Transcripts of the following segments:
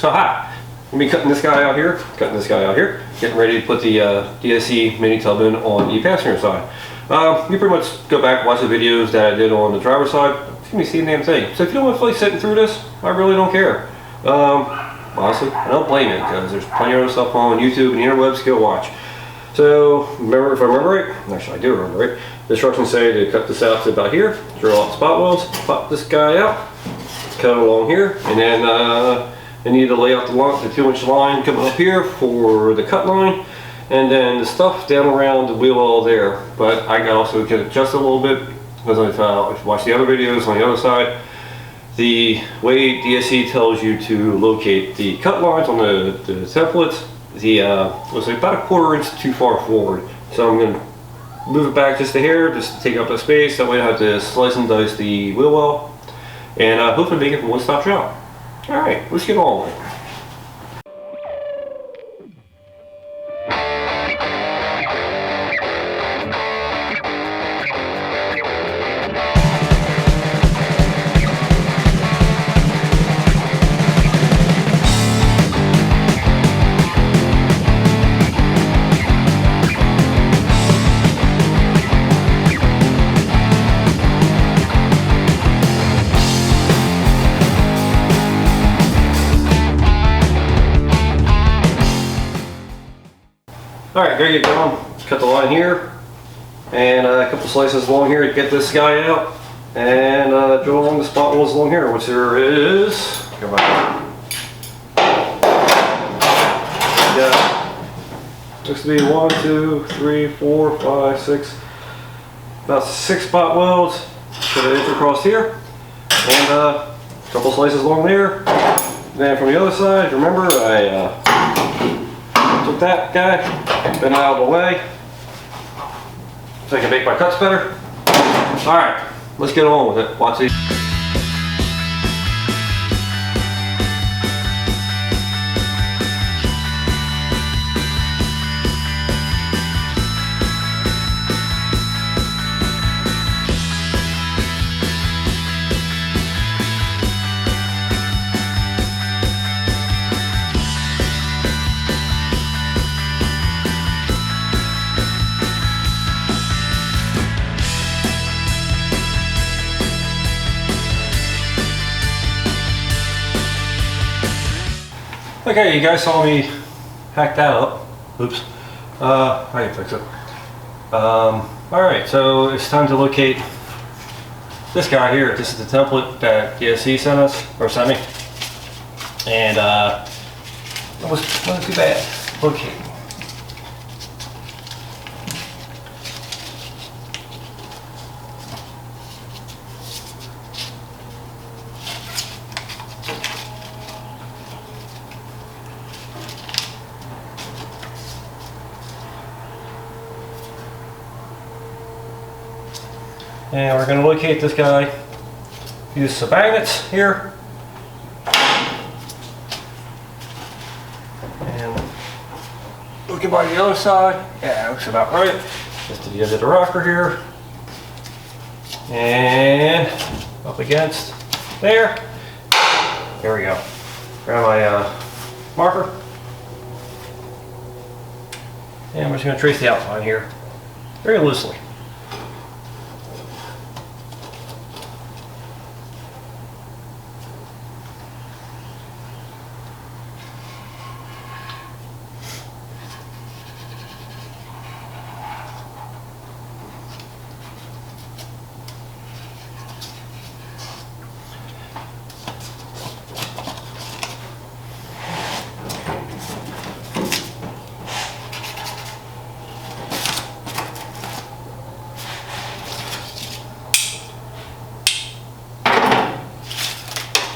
So hi, we'll be cutting this guy out here, getting ready to put the DSE mini tub in on the passenger side. You pretty much go back and watch the videos that I did on the driver's side. It's gonna be the same damn thing. So if you don't want to feel like sitting through this, I really don't care. Honestly, I don't blame you because there's plenty of other stuff on YouTube and the interwebs to go watch. So remember, if I remember right, actually I do remember right, the instructions say to cut this out to about here, drill out spot welds, pop this guy out, cut it along here, and then you need to lay out the 2-inch line coming up here for the cut line, and then the stuff down around the wheel well there. But I also can adjust it a little bit because if you watch the other videos on the other side, the way DSE tells you to locate the cut lines on the templates, was about a 1/4 inch too far forward. So I'm going to move it back just a hair, just to take up the space. That way I don't have to slice and dice the wheel well, and hopefully make it a one-stop shop. All right, let's get on with it. Alright, gotta get going. Cut the line here, and a couple slices along here to get this guy out, and drill along the spot welds along here, which there is. Come on. Yeah. Looks to be 1, 2, 3, 4, 5, 6, about 6 spot welds. Put an inch across here, and a couple slices along there. Then from the other side, remember I took that guy, been out of the way, so I can make my cuts better. Alright, let's get on with it. Watch these. Okay, you guys saw me hack that up. Oops. I can fix it. Alright, so it's time to locate this guy here. This is the template that DSE sent us, or sent me. And it wasn't too bad. Locate. And we're going to locate this guy. Use some magnets here. And looking by the other side. Yeah, looks about right. Just to the end of the rocker here. And up against there. There we go. Grab my marker. And we're just going to trace the outline here very loosely.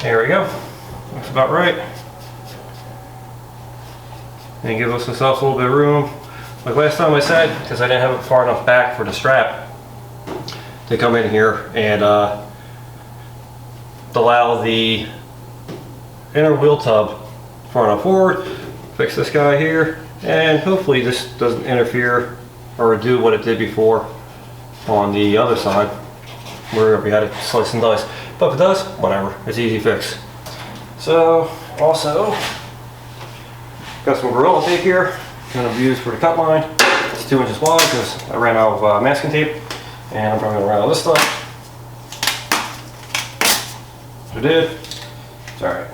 There we go. Looks about right. And it gives us ourselves a little bit of room. Like last time I said, because I didn't have it far enough back for the strap to come in here and allow the inner wheel tub far enough forward. Fix this guy here, and hopefully this doesn't interfere or do what it did before on the other side where we had to slice and dice. But if it does, whatever, it's easy fix. So Also, got some Gorilla tape here. Going to use for the cut line. It's 2 inches wide because I ran out of masking tape, and I'm probably going to run out of this stuff. I did. It's all right.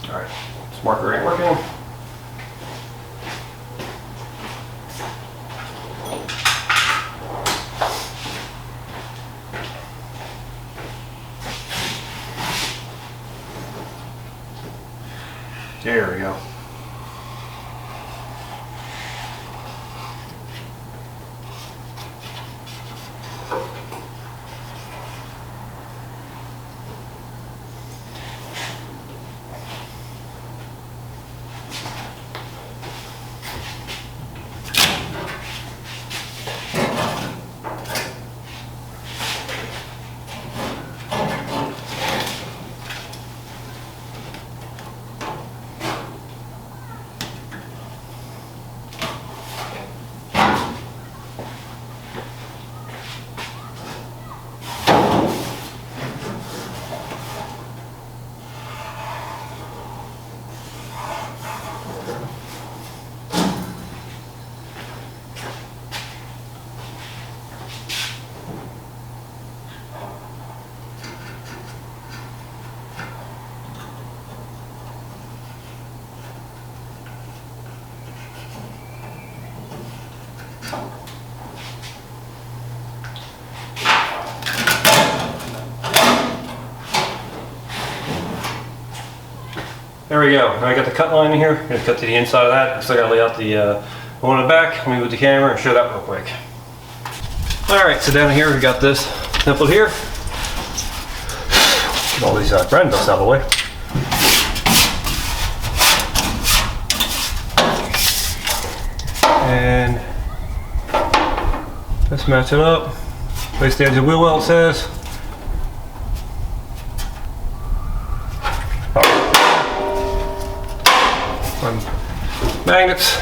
All right, this marker ain't working. There we go. There we go. Now I got the cut line in here. I'm going to cut to the inside of that. I still got to lay out the one in the back. Let me move the camera and show that real quick. Alright, so down here we got this template here. Get all these brand dust out of the way. And let's match it up. Place the edge of wheel well, it says. Magnets.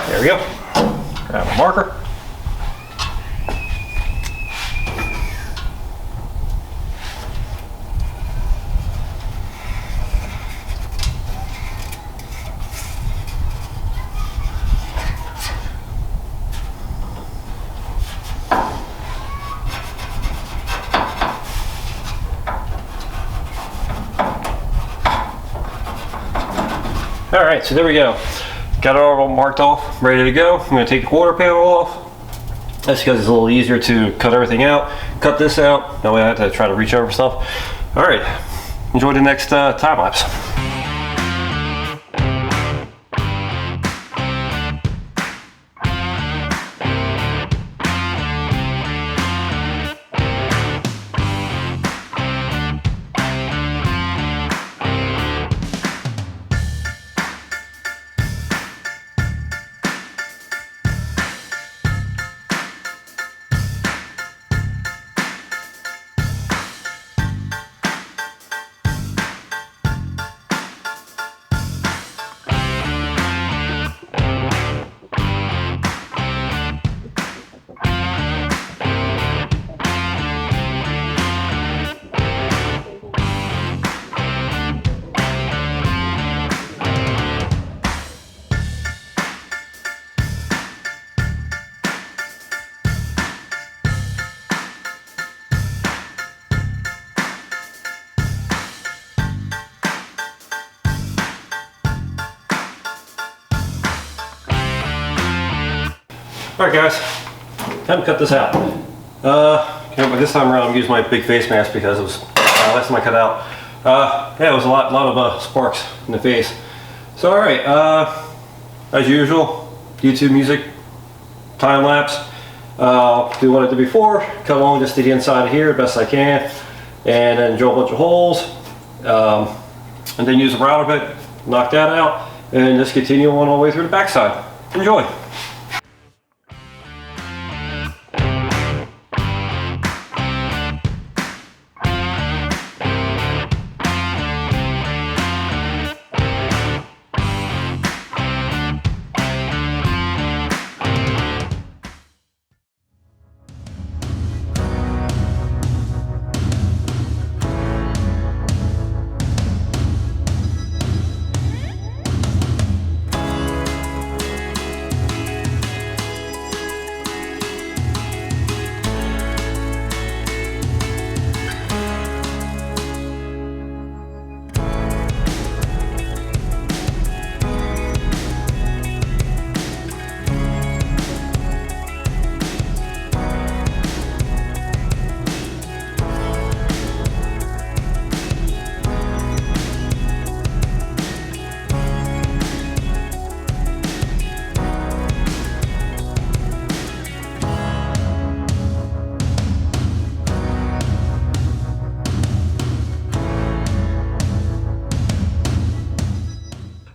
There we go. Grab a marker. Alright, so there we go. Got it all marked off, ready to go. I'm going to take the quarter panel off. That's because it's a little easier to cut everything out. Cut this out. That way I have to try to reach over stuff. Alright, enjoy the next time lapse. Alright guys, time to cut this out. This time around I'm using my big face mask because it was last time I cut out. Yeah, it was a lot of sparks in the face. So alright, as usual, YouTube music, time lapse. Do what I did before, cut along just to the inside of here best I can, and then drill a bunch of holes, and then use a router bit, knock that out, and just continue on all the way through the backside. Enjoy!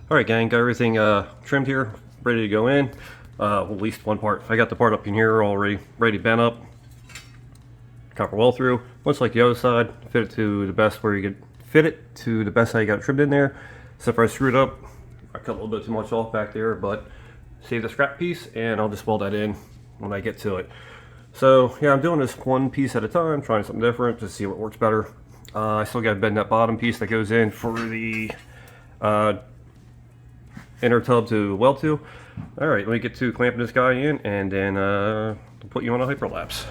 Alright gang, got everything trimmed here, ready to go in. At least one part. I got the part up in here already ready bent up. Copper weld through. Much like the other side, fit it to the best where you can fit it to the best how you got it trimmed in there. Except for I screwed up. I cut a little bit too much off back there, but save the scrap piece and I'll just weld that in when I get to it. So yeah, I'm doing this one piece at a time, trying something different to see what works better. I still got to bend that bottom piece that goes in for the inner tub to weld to. Alright, let me get to clamping this guy in and then put you on a hyperlapse.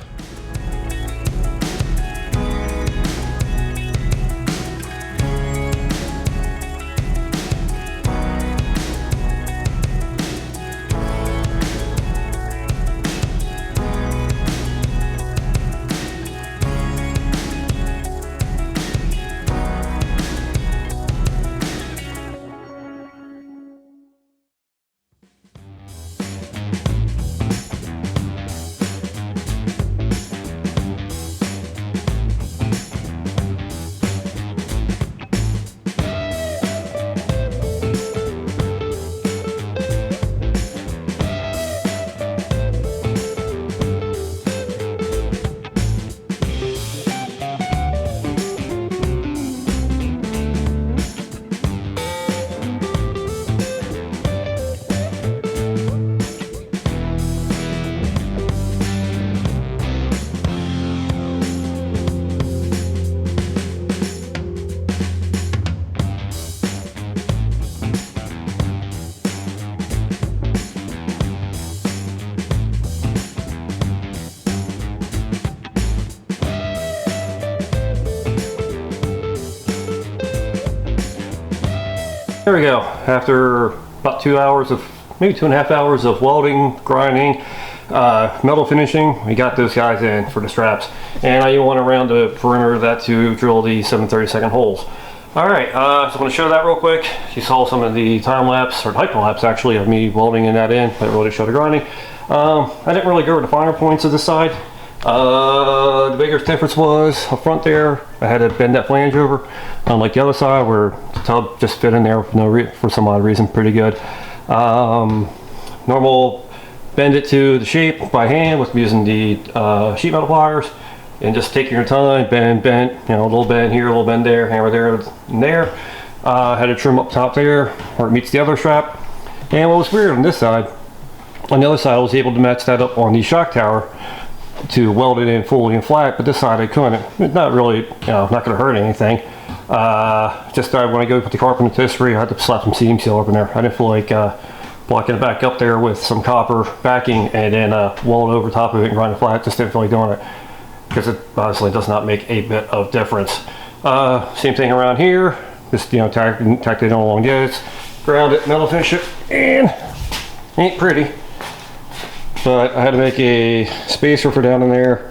There we go. After about 2 hours of, maybe 2.5 hours of welding, grinding, metal finishing, we got those guys in for the straps. And I even went around the perimeter of that to drill the 7/32 holes. Alright, so I'm going to show that real quick. You saw some of the time lapse, or hyper lapse actually, of me welding in that in. I really showed the grinding. I didn't really go over the finer points of this side. The biggest difference was up front there, I had to bend that flange over, unlike the other side where the tub just fit in there for some odd reason pretty good. Normal bend it to the shape by hand with using the sheet metal pliers, and just taking your time, bend, you know, a little bend here, a little bend there, hammer there and there. Had to trim up top there where it meets the other strap. And what was weird on this side, on the other side I was able to match that up on the shock tower to weld it in fully and flat, but this side I couldn't. It's not really, you know, not going to hurt anything. Just when I go put the carpet into history, I had to slap some seam seal up in there. I didn't feel like blocking it back up there with some copper backing and then weld over top of it and grind it flat. Just didn't feel like doing it because it honestly does not make a bit of difference. Same thing around here. Just, you know, tacked it on along the edges, ground it, metal finish it, and ain't pretty. But I had to make a spacer for down in there.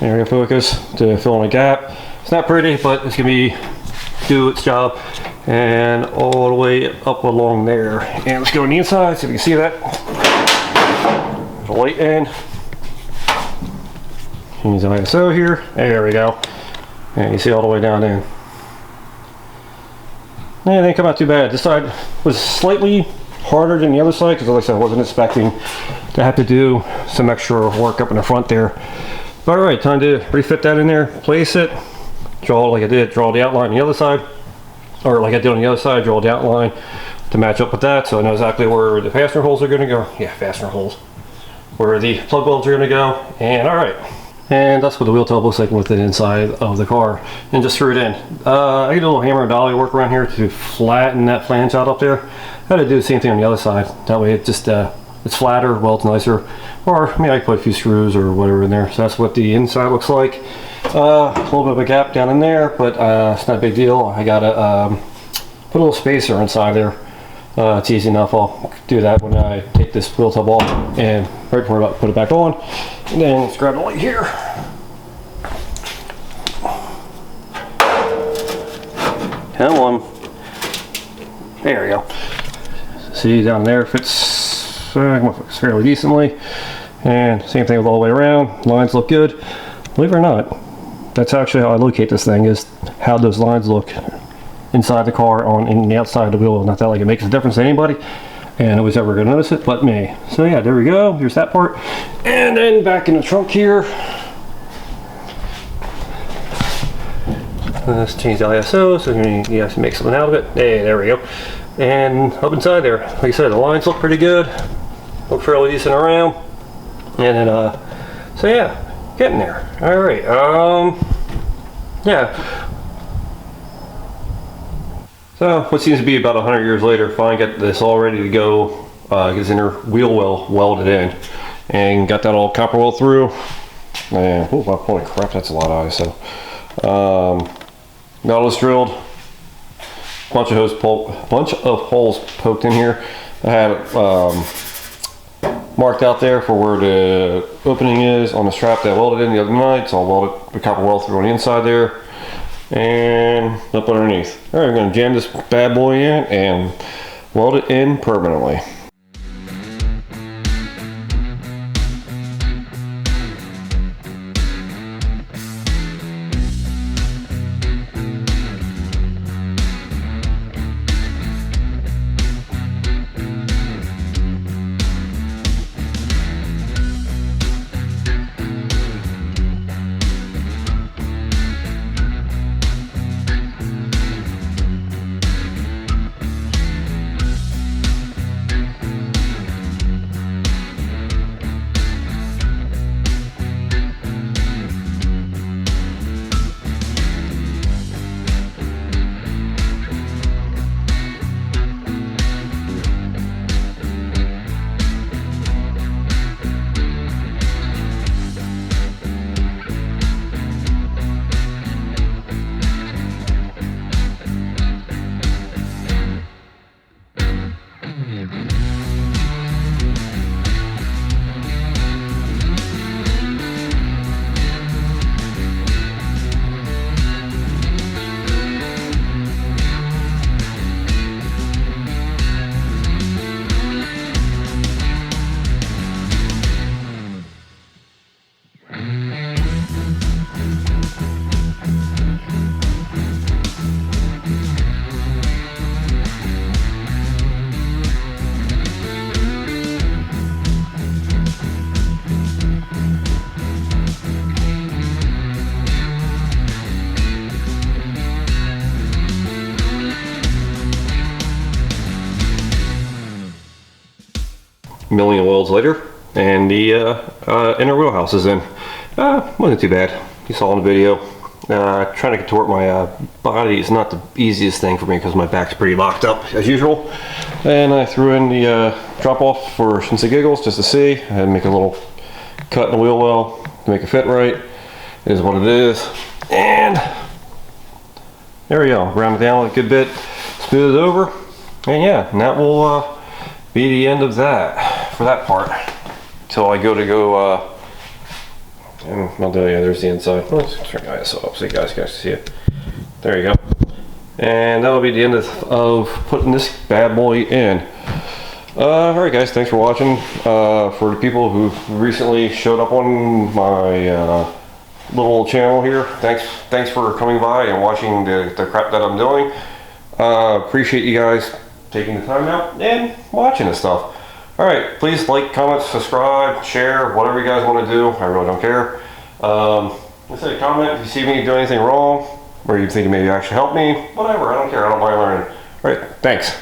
Area focus to fill in a gap. It's not pretty, but it's gonna do its job. And all the way up along there. And let's go on the inside, so you can see that. There's a light end. Use an ISO here. There we go. And you see all the way down in. And it didn't come out too bad. This side was slightly harder than the other side because, like I said, I wasn't expecting to have to do some extra work up in the front there. But alright, time to refit that in there, place it, draw like I did, draw the outline on the other side, or like I did on the other side, draw the outline to match up with that so I know exactly where the fastener holes are going to go. Yeah, fastener holes. Where the plug welds are going to go. And alright. And that's what the wheel tub looks like with the inside of the car. And just screw it in. I did a little hammer and dolly work around here to flatten that flange out up there. I had to do the same thing on the other side. That way it just it's flatter, welds nicer. Or maybe I put a few screws or whatever in there. So that's what the inside looks like. A little bit of a gap down in there, but it's not a big deal. I gotta put a little spacer inside there. It's easy enough. I'll do that when I take this wheel tub off and right before I'm about to put it back on. And then let's grab the light here. Come on. There we go. See down there fits fairly decently. And same thing with all the way around. Lines look good. Believe it or not, that's actually how I locate this thing, is how those lines look inside the car on in the outside of the wheel. Not that like it makes a difference to anybody, and nobody's ever gonna notice it but me. So yeah, there we go. Here's that part. And then back in the trunk here. Let's change the ISO so you have to make something out of it. Hey, there we go. And up inside there, like I said, the lines look pretty good. Look fairly decent around. And then, so yeah, getting there. All right. Yeah. So what seems to be about 100 years later, finally got this all ready to go. Get this inner wheel well welded in, and got that all copper weld through. And oh, holy crap, that's a lot of ISO. Metal is drilled, bunch of holes poked in here. I had it marked out there for where the opening is on the strap that I welded in the other night. So I'll weld the copper weld through on the inside there and up underneath. All right, I'm going to jam this bad boy in and weld it in permanently. Million welds later, and the inner wheelhouse is in. Wasn't too bad. You saw in the video. Trying to contort my body is not the easiest thing for me because my back's pretty locked up as usual. And I threw in the drop off for shits and giggles just to see. I had to make a little cut in the wheel well to make it fit right. It is what it is. And there we go. Round it down a good bit, smooth it over, and yeah, and that will be the end of that for that part. Till I go and I'll tell you, there's the inside. Let's turn the ISO up so you guys can see it. There you go. And that'll be the end of putting this bad boy in. Alright guys, thanks for watching. For the people who recently showed up on my little channel here, thanks for coming by and watching the crap that I'm doing. Appreciate you guys taking the time out and watching this stuff. Alright, please like, comment, subscribe, share, whatever you guys want to do. I really don't care. Let's say comment if you see me do anything wrong, or you think maybe actually help me. Whatever, I don't care. I don't mind learning. Alright, thanks.